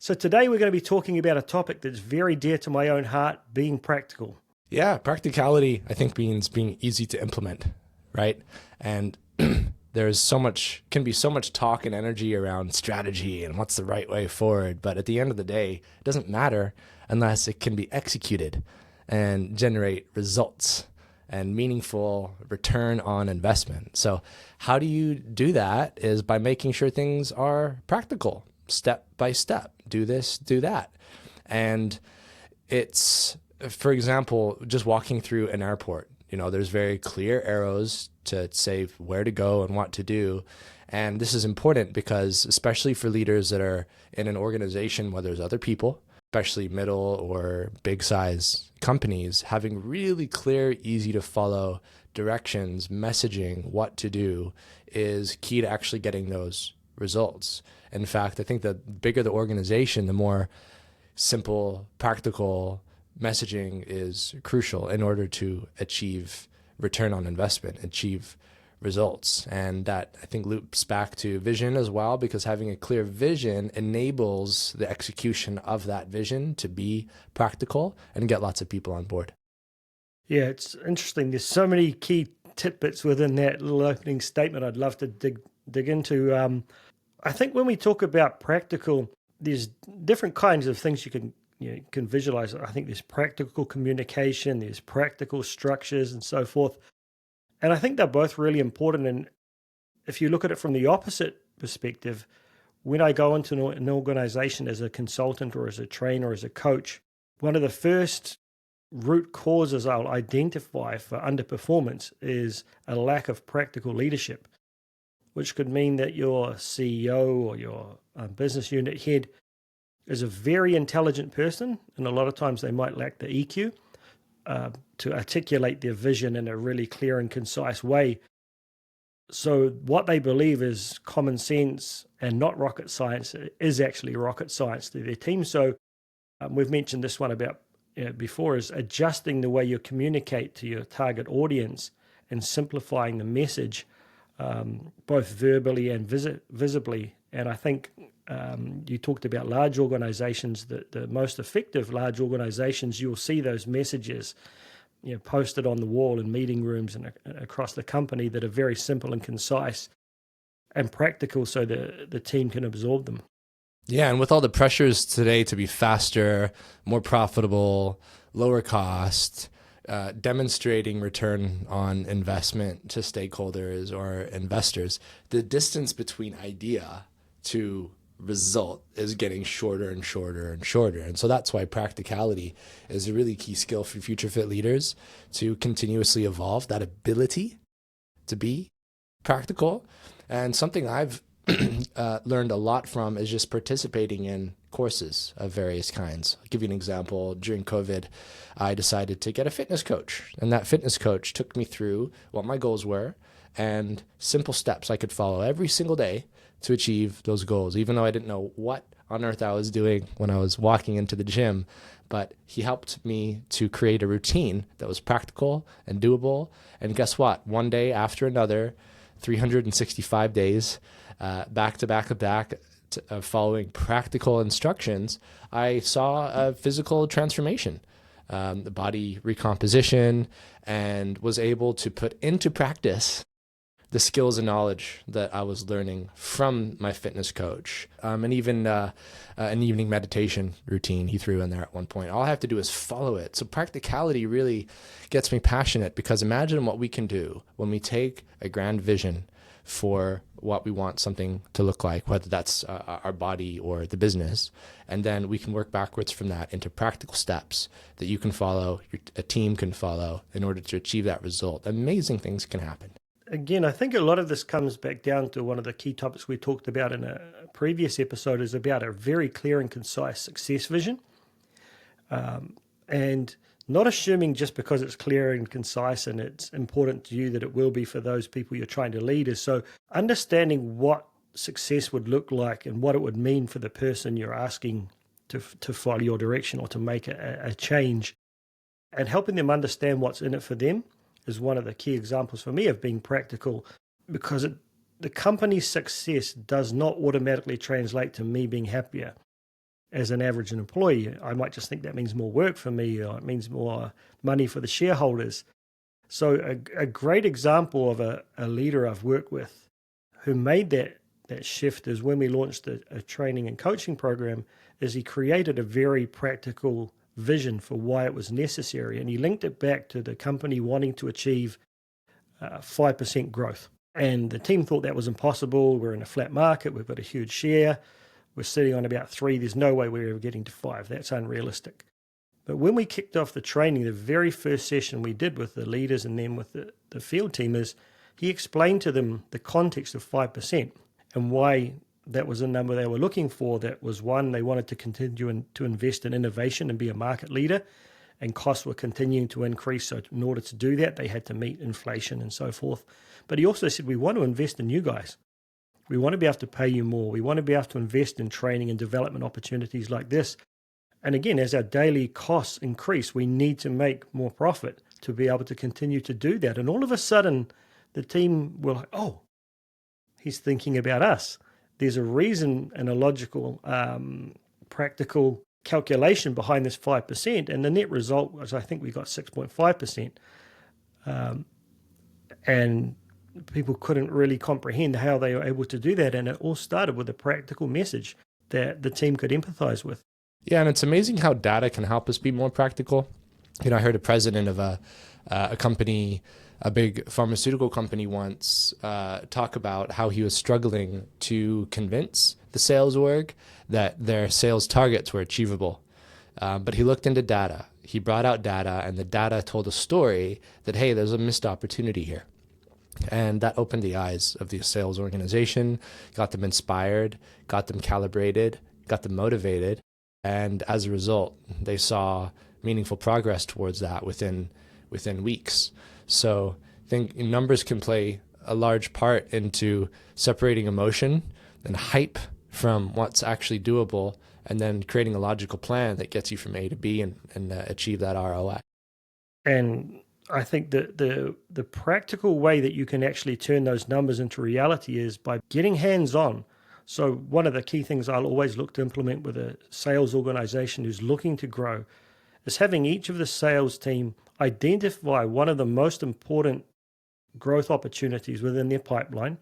So today we're going to be talking about a topic that's very dear to my own heart, being practical. Yeah, practicality, I think, means being easy to implement, right? And can be so much talk and energy around strategy and what's the right way forward. But at the end of the day, it doesn't matter unless it can be executed and generate results and meaningful return on investment. So how do you do that is by making sure things are practical, step by step. Do this, do that. And it's, for example, just walking through an airport, there's very clear arrows to say where to go and what to do. And this is important because, especially for leaders that are in an organization where there's other people, especially middle or big size companies, having really clear, easy to follow directions, messaging, what to do is key to actually getting those results. In fact, I think the bigger the organization, the more simple, practical messaging is crucial in order to achieve return on investment, achieve results. And that, I think, loops back to vision as well, because having a clear vision enables the execution of that vision to be practical and get lots of people on board. Yeah, it's interesting. There's so many key tidbits within that little opening statement I'd love to dig into. I think when we talk about practical, there's different kinds of things you can visualize. I think there's practical communication, there's practical structures and so forth. And I think they're both really important. And if you look at it from the opposite perspective, when I go into an organization as a consultant or as a trainer or as a coach, one of the first root causes I'll identify for underperformance is a lack of practical leadership, which could mean that your CEO or your business unit head is a very intelligent person, and a lot of times they might lack the EQ to articulate their vision in a really clear and concise way. So what they believe is common sense and not rocket science is actually rocket science to their team. So we've mentioned this one about before, is adjusting the way you communicate to your target audience and simplifying the message, both verbally and visibly. And I think you talked about large organizations, the most effective large organizations, you'll see those messages posted on the wall in meeting rooms and across the company that are very simple and concise and practical so the team can absorb them. Yeah, and with all the pressures today to be faster, more profitable, lower cost, demonstrating return on investment to stakeholders or investors, the distance between idea to result is getting shorter and shorter and shorter. And so that's why practicality is a really key skill for future fit leaders to continuously evolve that ability to be practical. And something I've learned a lot from is just participating in courses of various kinds. I'll give you an example. During COVID, I decided to get a fitness coach, and that fitness coach took me through what my goals were and simple steps I could follow every single day to achieve those goals, even though I didn't know what on earth I was doing when I was walking into the gym. But he helped me to create a routine that was practical and doable. And guess what? One day after another, 365 days, back to back, following practical instructions, I saw a physical transformation, the body recomposition, and was able to put into practice the skills and knowledge that I was learning from my fitness coach, and even an evening meditation routine he threw in there at one point. All I have to do is follow it. So practicality really gets me passionate, because imagine what we can do when we take a grand vision for what we want something to look like, whether that's our body or the business. And then we can work backwards from that into practical steps that you can follow, a team can follow in order to achieve that result. Amazing things can happen. Again, I think a lot of this comes back down to one of the key topics we talked about in a previous episode, is about a very clear and concise success vision. And not assuming just because it's clear and concise and it's important to you that it will be for those people you're trying to lead. Is so understanding what success would look like and what it would mean for the person you're asking to follow your direction or to make a change, and helping them understand what's in it for them is one of the key examples for me of being practical, because the company's success does not automatically translate to me being happier. as an average employee. I might just think that means more work for me, or it means more money for the shareholders. So a great example of a leader I've worked with who made that shift is when we launched a training and coaching program, is he created a very practical vision for why it was necessary. And he linked it back to the company wanting to achieve 5% growth. And the team thought that was impossible. We're in a flat market. We've got a huge share. We're sitting on about 3. There's no way we're ever getting to 5. That's unrealistic. But when we kicked off the training, the very first session we did with the leaders and then with the field team is he explained to them the context of 5% and why that was a number they were looking for. That was, one, they wanted to continue to invest in innovation and be a market leader, and costs were continuing to increase. So in order to do that, they had to meet inflation and so forth. But he also said, we want to invest in you guys. We want to be able to pay you more. We want to be able to invest in training and development opportunities like this. And again, as our daily costs increase, we need to make more profit to be able to continue to do that. And all of a sudden, the team will, oh, he's thinking about us. There's a reason and a logical, practical calculation behind this 5%. And the net result was, I think we got 6.5%. And people couldn't really comprehend how they were able to do that. And it all started with a practical message that the team could empathize with. Yeah, and it's amazing how data can help us be more practical. I heard a president of a company, a big pharmaceutical company once, talk about how he was struggling to convince the sales org that their sales targets were achievable. But he looked into data. He brought out data, and the data told a story that, hey, there's a missed opportunity here. And that opened the eyes of the sales organization, got them inspired, got them calibrated, got them motivated. And as a result, they saw meaningful progress towards that within weeks. So I think numbers can play a large part into separating emotion and hype from what's actually doable, and then creating a logical plan that gets you from A to B and achieve that ROI. And I think that the practical way that you can actually turn those numbers into reality is by getting hands-on. So one of the key things I'll always look to implement with a sales organization who's looking to grow is having each of the sales team identify one of the most important growth opportunities within their pipeline,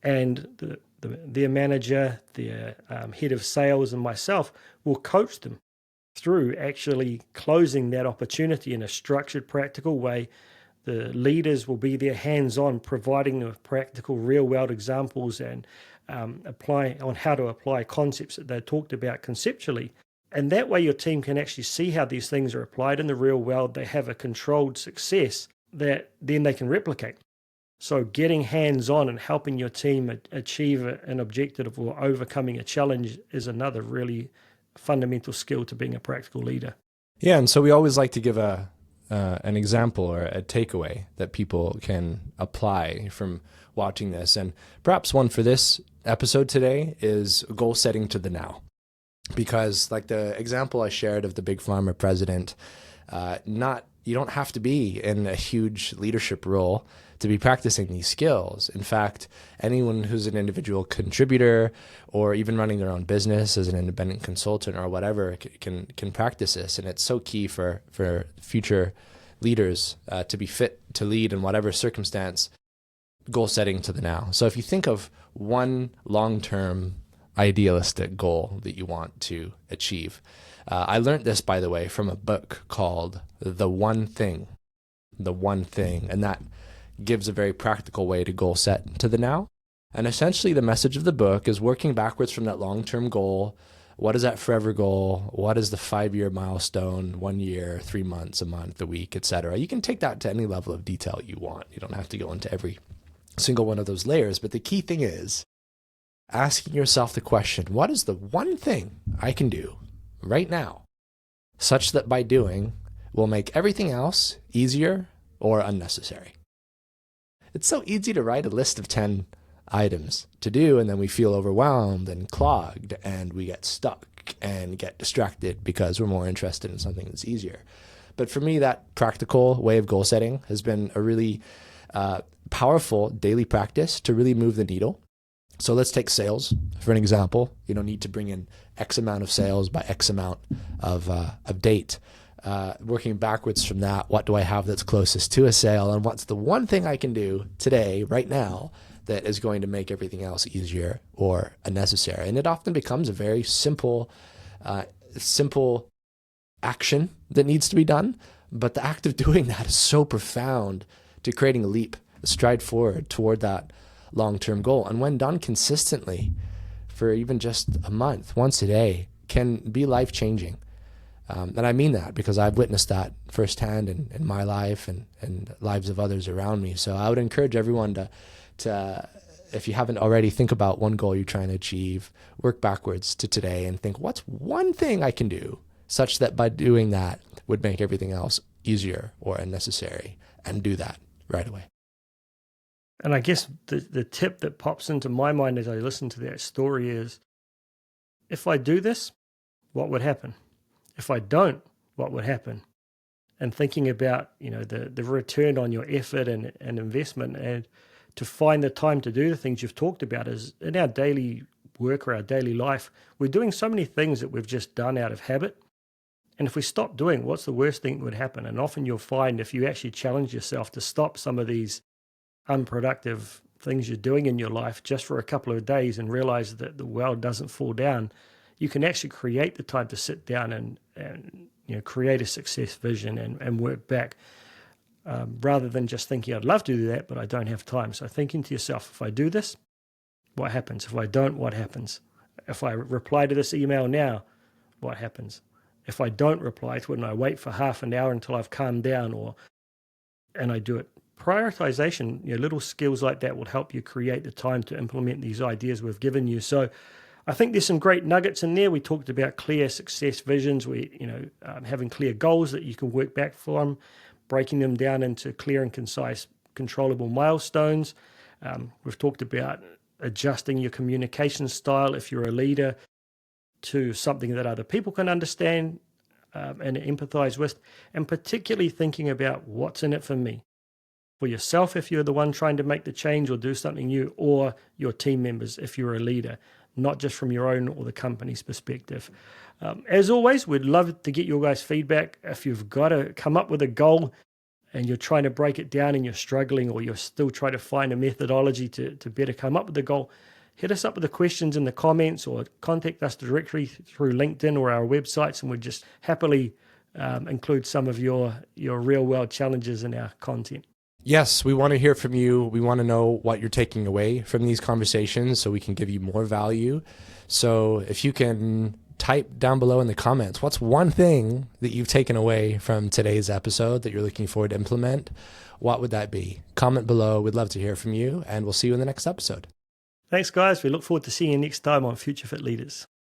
and their manager, their head of sales, and myself will coach them through actually closing that opportunity in a structured, practical way. The leaders will be there hands-on, providing them with practical, real-world examples and apply on how to apply concepts that they talked about conceptually. And that way your team can actually see how these things are applied in the real world. They have a controlled success that then they can replicate. So getting hands-on and helping your team achieve an objective or overcoming a challenge is another really fundamental skill to being a practical leader. Yeah, and so we always like to give an example or a takeaway that people can apply from watching this. And perhaps one for this episode today is goal setting to the now. Because like the example I shared of the big pharma president, you don't have to be in a huge leadership role to be practicing these skills. In fact, anyone who's an individual contributor or even running their own business as an independent consultant or whatever can practice this. And it's so key for future leaders to be fit to lead in whatever circumstance. Goal setting to the now. So if you think of one long-term idealistic goal that you want to achieve. I learned this, by the way, from a book called The One Thing, and that gives a very practical way to goal set to the now. And essentially the message of the book is working backwards from that long-term goal. What is that forever goal? What is the 5-year milestone, 1 year, 3 months, a month, a week, etc.? You can take that to any level of detail you want. You don't have to go into every single one of those layers. But the key thing is asking yourself the question, what is the one thing I can do right now such that by doing will make everything else easier or unnecessary? It's so easy to write a list of 10 items to do, and then we feel overwhelmed and clogged, and we get stuck and get distracted because we're more interested in something that's easier. But for me, that practical way of goal setting has been a really powerful daily practice to really move the needle. So let's take sales for an example. You don't need to bring in X amount of sales by X amount of date. Working backwards from that, what do I have that's closest to a sale? And what's the one thing I can do today, right now, that is going to make everything else easier or unnecessary? And it often becomes a very simple action that needs to be done. But the act of doing that is so profound to creating a leap, a stride forward toward that long-term goal. And when done consistently for even just a month, once a day, can be life-changing. And I mean that because I've witnessed that firsthand in my life and lives of others around me. So I would encourage everyone to, if you haven't already, think about one goal you're trying to achieve, work backwards to today and think, what's one thing I can do such that by doing that would make everything else easier or unnecessary, and do that right away. And I guess the tip that pops into my mind as I listen to that story is, if I do this, what would happen? If I don't, what would happen? And thinking about, the return on your effort and investment, and to find the time to do the things you've talked about is in our daily work or our daily life. We're doing so many things that we've just done out of habit. And if we stop doing, what's the worst thing that would happen? And often you'll find if you actually challenge yourself to stop some of these unproductive things you're doing in your life just for a couple of days and realize that the world doesn't fall down, you can actually create the time to sit down and create a success vision and work back, rather than just thinking, I'd love to do that, but I don't have time. So thinking to yourself, if I do this, what happens? If I don't, what happens? If I reply to this email now, what happens? If I don't reply to it and I wait for half an hour until I've calmed down, and I do it. Prioritization, little skills like that will help you create the time to implement these ideas we've given you. So I think there's some great nuggets in there. We talked about clear success visions, having clear goals that you can work back from, breaking them down into clear and concise, controllable milestones. We've talked about adjusting your communication style if you're a leader to something that other people can understand and empathize with, and particularly thinking about what's in it for me. For yourself, if you're the one trying to make the change or do something new, or your team members, if you're a leader, not just from your own or the company's perspective. As always, we'd love to get your guys' feedback. If you've got to come up with a goal and you're trying to break it down and you're struggling, or you're still trying to find a methodology to better come up with the goal, hit us up with the questions in the comments or contact us directly through LinkedIn or our websites, and we'd just happily include some of your real-world challenges in our content. Yes, we want to hear from you. We want to know what you're taking away from these conversations so we can give you more value. So if you can type down below in the comments, what's one thing that you've taken away from today's episode that you're looking forward to implement? What would that be? Comment below. We'd love to hear from you, and we'll see you in the next episode. Thanks, guys. We look forward to seeing you next time on Future Fit Leaders.